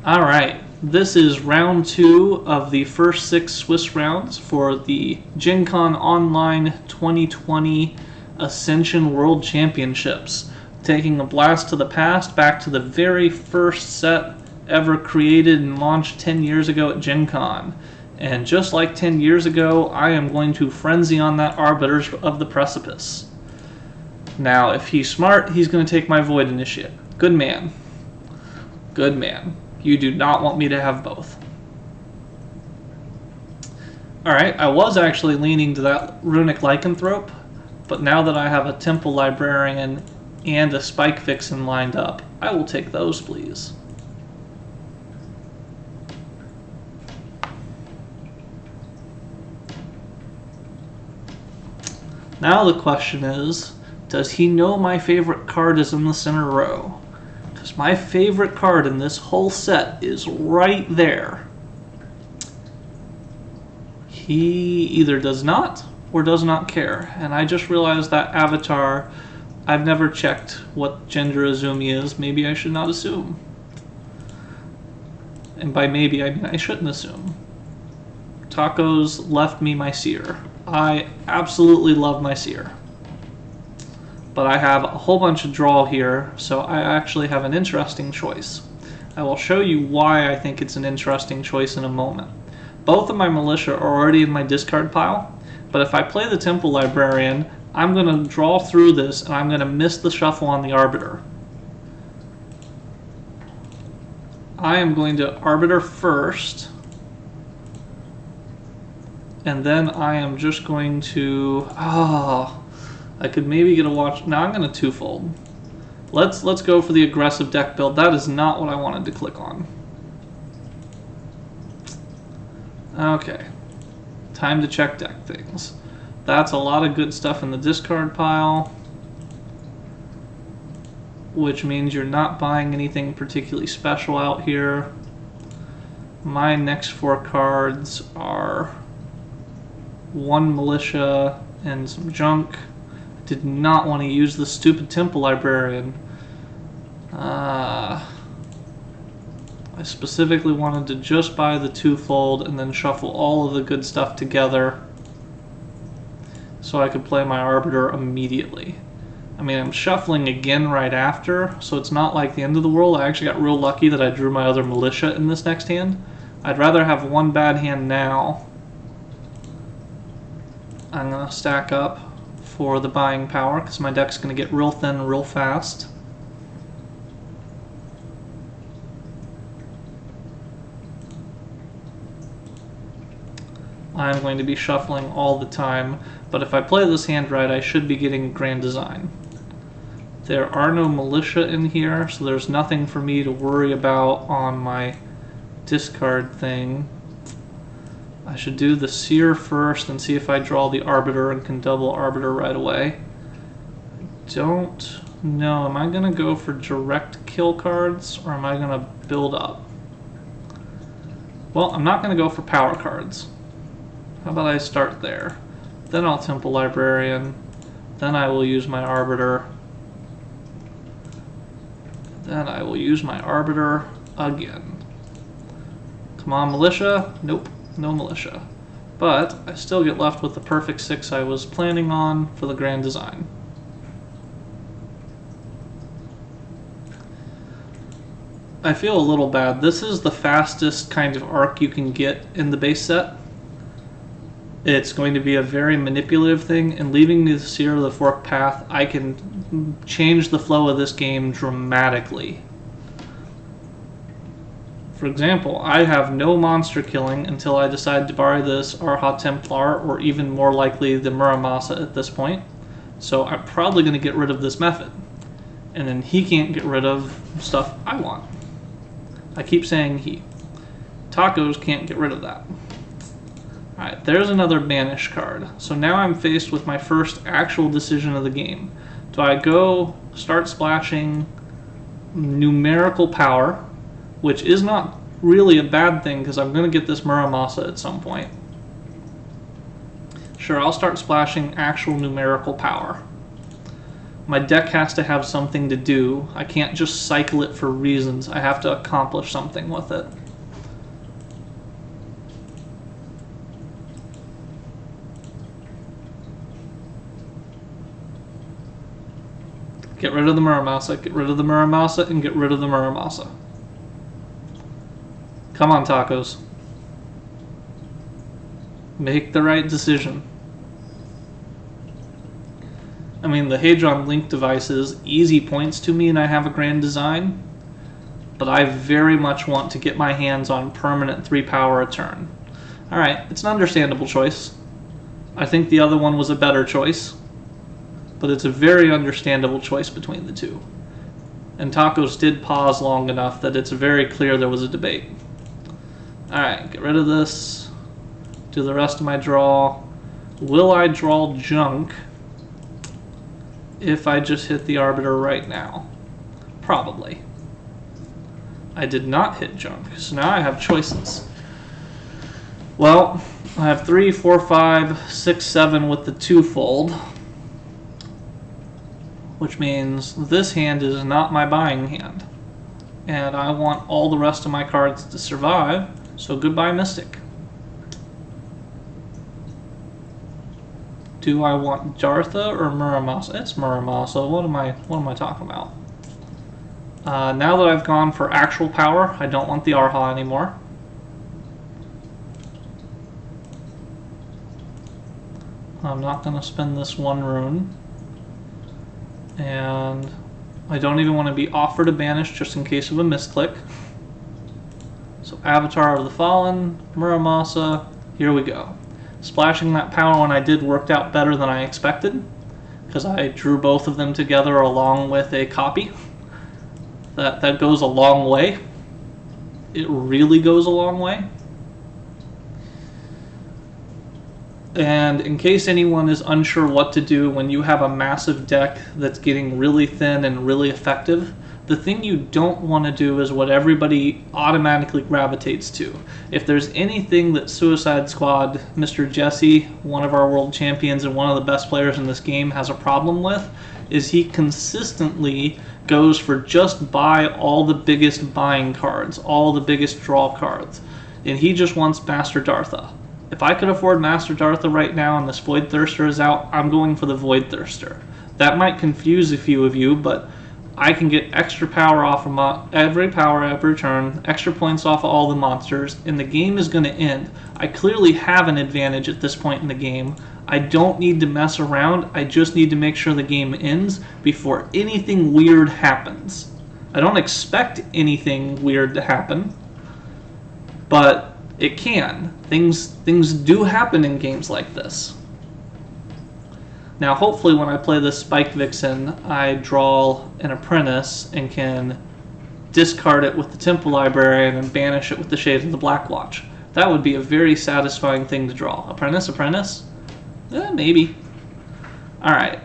Alright, this is round 2 of the first 6 Swiss rounds for the Gen Con Online 2020 Ascension World Championships. Taking a blast to the past, back to the very first set ever created and launched 10 years ago at Gen Con. And just like 10 years ago, I am going to frenzy on that Arbiter of the Precipice. Now, if he's smart, he's going to take my Void Initiate. Good man. Good man. You do not want me to have both. Alright, I was actually leaning to that Runic Lycanthrope, but now that I have a Temple Librarian and a Spike Vixen lined up, I will take those, please. Now the question is, does he know my favorite card is in the center row? Because my favorite card in this whole set is right there. He either does not or does not care. And I just realized that avatar, I've never checked what gender Aazumi is. Maybe I should not assume. And by maybe, I mean I shouldn't assume. Tacos left me my Seer. I absolutely love my Seer. But I have a whole bunch of draw here, so I actually have an interesting choice. I will show you why I think it's an interesting choice in a moment. Both of my militia are already in my discard pile, but if I play the Temple Librarian, I'm going to draw through this and I'm going to miss the shuffle on the Arbiter. I am going to Arbiter first, and then I am just going to... I could maybe get a watch. Now I'm going to twofold. Let's go for the aggressive deck build. That is not what I wanted to click on. Okay. Time to check deck things. That's a lot of good stuff in the discard pile, which means you're not buying anything particularly special out here. My next 4 cards are 1 militia and some junk. Did not want to use the stupid Temple Librarian. I specifically wanted to just buy the twofold and then shuffle all of the good stuff together so I could play my Arbiter immediately. I mean, I'm shuffling again right after, so it's not like the end of the world. I actually got real lucky that I drew my other militia in this next hand. I'd rather have one bad hand now. I'm going to stack up for the buying power because my deck's going to get real thin real fast. I'm going to be shuffling all the time, but if I play this hand right, I should be getting Grand Design. There are no militia in here, so there's nothing for me to worry about on my discard thing. I should do the Seer first and see if I draw the Arbiter and can double Arbiter right away. I don't know. Am I going to go for direct kill cards or am I going to build up? Well, I'm not going to go for power cards. How about I start there? Then I'll Temple Librarian. Then I will use my Arbiter. Then I will use my Arbiter again. Come on, militia. Nope. No militia. But I still get left with the perfect 6 I was planning on for the Grand Design. I feel a little bad. This is the fastest kind of arc you can get in the base set. It's going to be a very manipulative thing, and leaving the Seer of the Forked Path, I can change the flow of this game dramatically. For example, I have no monster killing until I decide to buy this Arha Templar, or even more likely the Muramasa at this point. So I'm probably going to get rid of this method. And then he can't get rid of stuff I want. I keep saying he. Tacos can't get rid of that. Alright, there's another Banish card. So now I'm faced with my first actual decision of the game. Do I go start splashing numerical power, which is not really a bad thing because I'm going to get this Muramasa at some point. Sure, I'll start splashing actual numerical power. My deck has to have something to do. I can't just cycle it for reasons. I have to accomplish something with it. Get rid of the Muramasa, get rid of the Muramasa, and get rid of the Muramasa. Come on, Tacos. Make the right decision. I mean, the Hadron Link device is easy points to me and I have a grand design, but I very much want to get my hands on permanent 3 power a turn. Alright, it's an understandable choice. I think the other one was a better choice, but it's a very understandable choice between the two. And Tacos did pause long enough that it's very clear there was a debate. Alright, get rid of this. Do the rest of my draw. Will I draw junk if I just hit the Arbiter right now? Probably. I did not hit junk, so now I have choices. Well, I have 3, 4, 5, 6, 7 with the twofold, which means this hand is not my buying hand. And I want all the rest of my cards to survive, so goodbye Mystic. Do I want Dartha or Muramasa? It's Muramasa. What am I talking about? Now that I've gone for actual power, I don't want the Arha anymore. I'm not going to spend this 1 rune. And I don't even want to be offered a banish just in case of a misclick. So Avatar of the Fallen, Muramasa, here we go. Splashing that power when I did worked out better than I expected, because I drew both of them together along with a copy. That goes a long way. It really goes a long way. And in case anyone is unsure what to do when you have a massive deck that's getting really thin and really effective, the thing you don't want to do is what everybody automatically gravitates to. If there's anything that Suicide Squad, Mr. Jesse, one of our world champions and one of the best players in this game, has a problem with, is he consistently goes for just buy all the biggest buying cards, all the biggest draw cards. And he just wants Master Dartha. If I could afford Master Dartha right now and this Void Thirster is out, I'm going for the Void Thirster. That might confuse a few of you, but I can get extra power off of every power every turn, extra points off of all the monsters, and the game is going to end. I clearly have an advantage at this point in the game. I don't need to mess around. I just need to make sure the game ends before anything weird happens. I don't expect anything weird to happen, but it can. Things do happen in games like this. Now, hopefully when I play this Spike Vixen, I draw an Apprentice and can discard it with the Temple Librarian and banish it with the Shades of the Black Watch. That would be a very satisfying thing to draw. Apprentice, Apprentice? Maybe. Alright.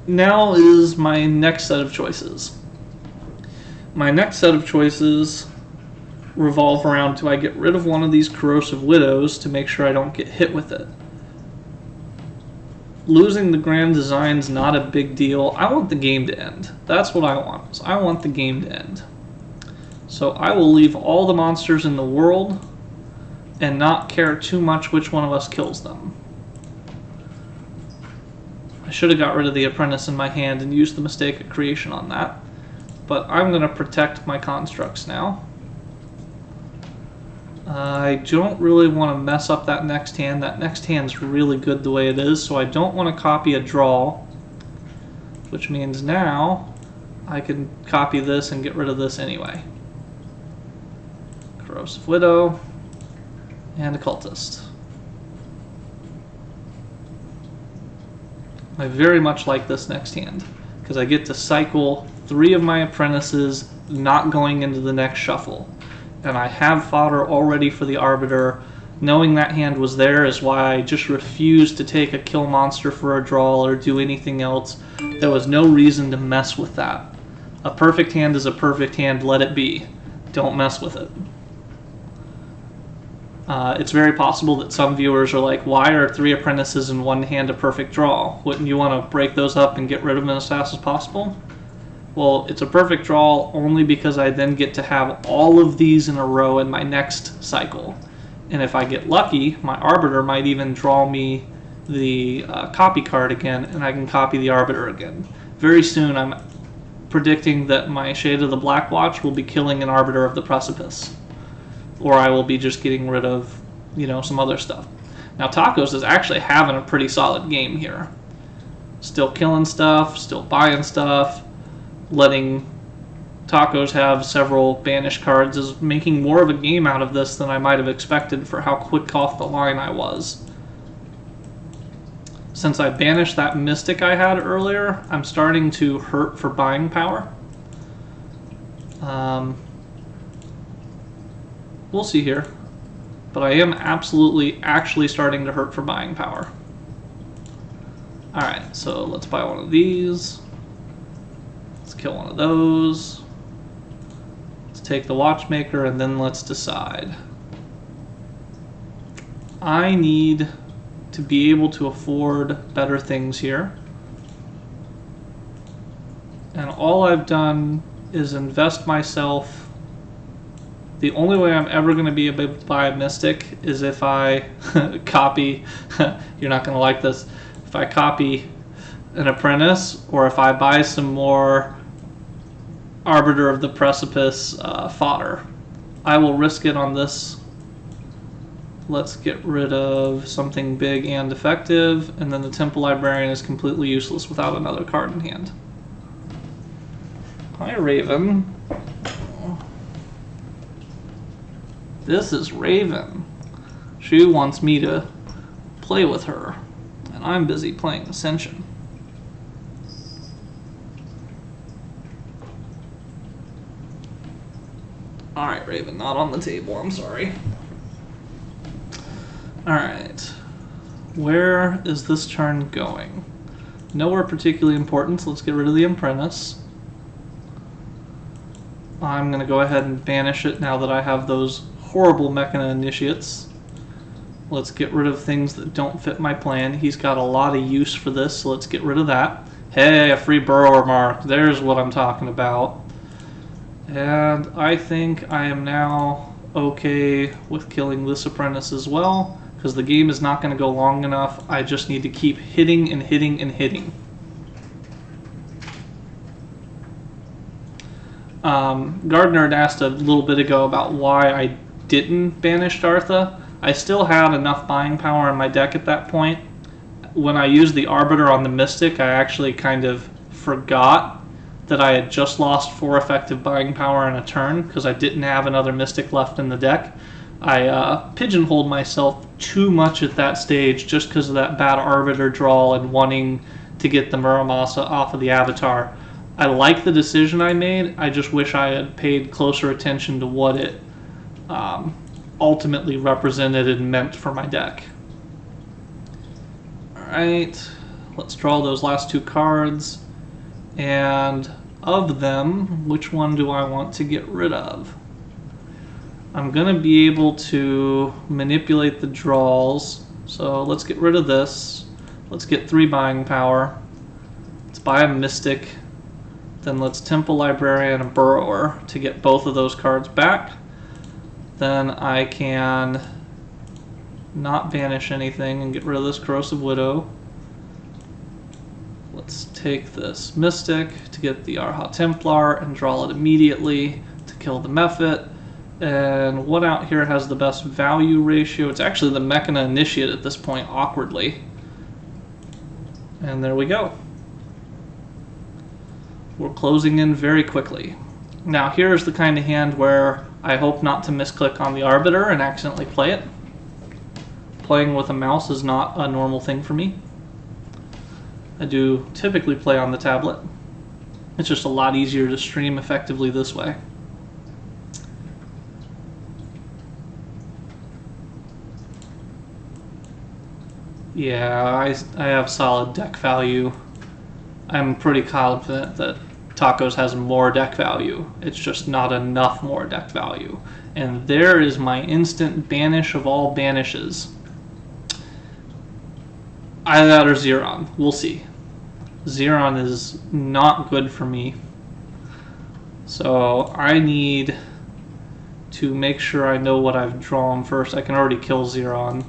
Now is my next set of choices. My next set of choices revolve around, do I get rid of one of these Corrosive Widows to make sure I don't get hit with it? Losing the grand design's not a big deal. I want the game to end. That's what I want. So I want the game to end. So I will leave all the monsters in the world and not care too much which one of us kills them. I should have got rid of the Apprentice in my hand and used the Mistake of Creation on that. But I'm going to protect my constructs now. I don't really want to mess up that next hand. That next hand's really good the way it is, so I don't want to copy a draw, which means now I can copy this and get rid of this anyway. Corrosive Widow and Occultist. I very much like this next hand because I get to cycle 3 of my Apprentices not going into the next shuffle. And I have fodder already for the Arbiter. Knowing that hand was there is why I just refused to take a kill monster for a draw or do anything else. There was no reason to mess with that. A perfect hand is a perfect hand, let it be. Don't mess with it. It's very possible that some viewers are like, why are 3 apprentices in one hand a perfect draw? Wouldn't you want to break those up and get rid of them as fast as possible? Well, it's a perfect draw only because I then get to have all of these in a row in my next cycle. And if I get lucky, my Arbiter might even draw me the copy card again, and I can copy the Arbiter again. Very soon, I'm predicting that my Shade of the Black Watch will be killing an Arbiter of the Precipice. Or I will be just getting rid of, you know, some other stuff. Now, Tacos is actually having a pretty solid game here. Still killing stuff, still buying stuff, letting Tacos have several banished cards is making more of a game out of this than I might have expected for how quick off the line I was. Since I banished that Mystic I had earlier, I'm starting to hurt for buying power. We'll see here. But I am actually starting to hurt for buying power. Alright, so let's buy one of these. Let's kill one of those. Let's take the Watchmaker and then let's decide. I need to be able to afford better things here. And all I've done is invest myself. The only way I'm ever going to be able to buy a Mystic is if I copy, you're not going to like this, if I copy an Apprentice or if I buy some more Arbiter of the Precipice fodder. I will risk it on this. Let's get rid of something big and effective, and then the Temple Librarian is completely useless without another card in hand. Hi, Raven. This is Raven. She wants me to play with her, and I'm busy playing Ascension. Alright, Raven, not on the table, I'm sorry. Alright, where is this turn going? Nowhere particularly important, so let's get rid of the Apprentice. I'm going to go ahead and banish it now that I have those horrible Mechana Initiates. Let's get rid of things that don't fit my plan. He's got a lot of use for this, so let's get rid of that. Hey, a free Burrower Mark, there's what I'm talking about. And I think I am now okay with killing this Apprentice as well, because the game is not going to go long enough. I just need to keep hitting and hitting and hitting. Gardner had asked a little bit ago about why I didn't banish Dartha. I still had enough buying power in my deck at that point. When I used the Arbiter on the Mystic, I actually kind of forgot that I had just lost 4 effective buying power in a turn because I didn't have another Mystic left in the deck. I pigeonholed myself too much at that stage just because of that bad Arbiter draw and wanting to get the Muramasa off of the Avatar. I like the decision I made, I just wish I had paid closer attention to what it ultimately represented and meant for my deck. Alright, let's draw those last 2 cards. And of them, which one do I want to get rid of? I'm going to be able to manipulate the draws. So let's get rid of this. Let's get 3 buying power. Let's buy a Mystic. Then let's Temple Librarian and Burrower to get both of those cards back. Then I can not banish anything and get rid of this Corrosive Widow. Let's take this Mystic to get the Arha Templar and draw it immediately to kill the Mephit. And what out here has the best value ratio? It's actually the Mechana Initiate at this point, awkwardly. And there we go. We're closing in very quickly. Now here's the kind of hand where I hope not to misclick on the Arbiter and accidentally play it. Playing with a mouse is not a normal thing for me. I do typically play on the tablet. It's just a lot easier to stream effectively this way. Yeah, I have solid deck value. I'm pretty confident that Tacos has more deck value. It's just not enough more deck value. And there is my instant banish of all banishes. Either that or Xeron. We'll see. Xeron is not good for me. So I need to make sure I know what I've drawn first. I can already kill Xeron.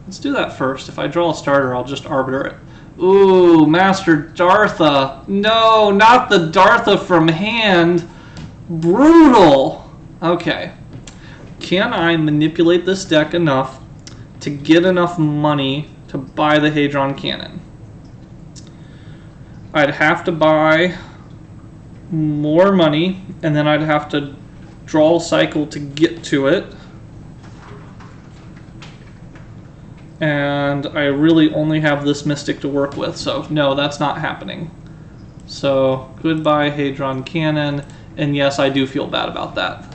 Let's do that first. If I draw a starter, I'll just arbiter it. Ooh, Master Dartha. No, not the Dartha from hand. Brutal. Okay. Can I manipulate this deck enough to get enough money to buy the Hadron Cannon? I'd have to buy more money, and then I'd have to draw a cycle to get to it. And I really only have this Mystic to work with, so no, that's not happening. So, goodbye Hadron Cannon, and yes, I do feel bad about that.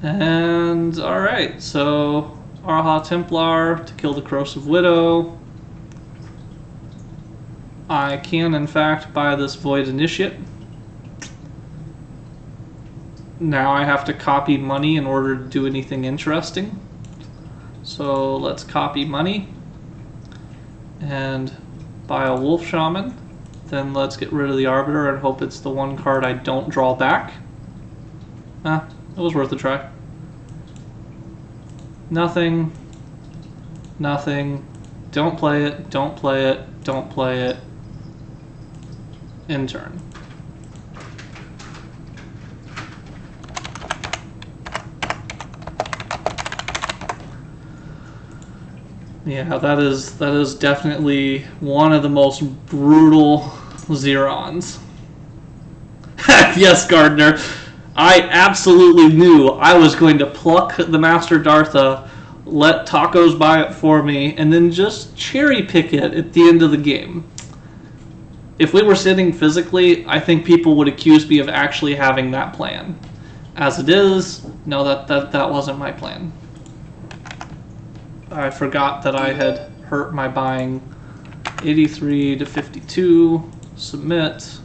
And, alright, so Arha Templar to kill the Corrosive Widow. I can, in fact, buy this Void Initiate. Now I have to copy money in order to do anything interesting. So let's copy money and buy a Wolf Shaman. Then let's get rid of the Arbiter and hope it's the one card I don't draw back. Ah, it was worth a try. Nothing. Nothing. Don't play it. Don't play it. Don't play it. End turn. Yeah, that is definitely one of the most brutal Xerons. Yes, Gardner. I absolutely knew I was going to pluck the Master Dartha, let Tacos buy it for me, and then just cherry pick it at the end of the game. If we were sitting physically, I think people would accuse me of actually having that plan. As it is, no, that wasn't my plan. I forgot that I had hurt my buying 83 to 52. Submit.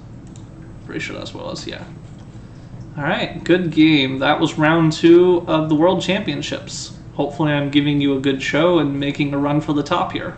Pretty sure that's what it was, yeah. Alright, good game. That was round 2 of the World Championships. Hopefully I'm giving you a good show and making a run for the top here.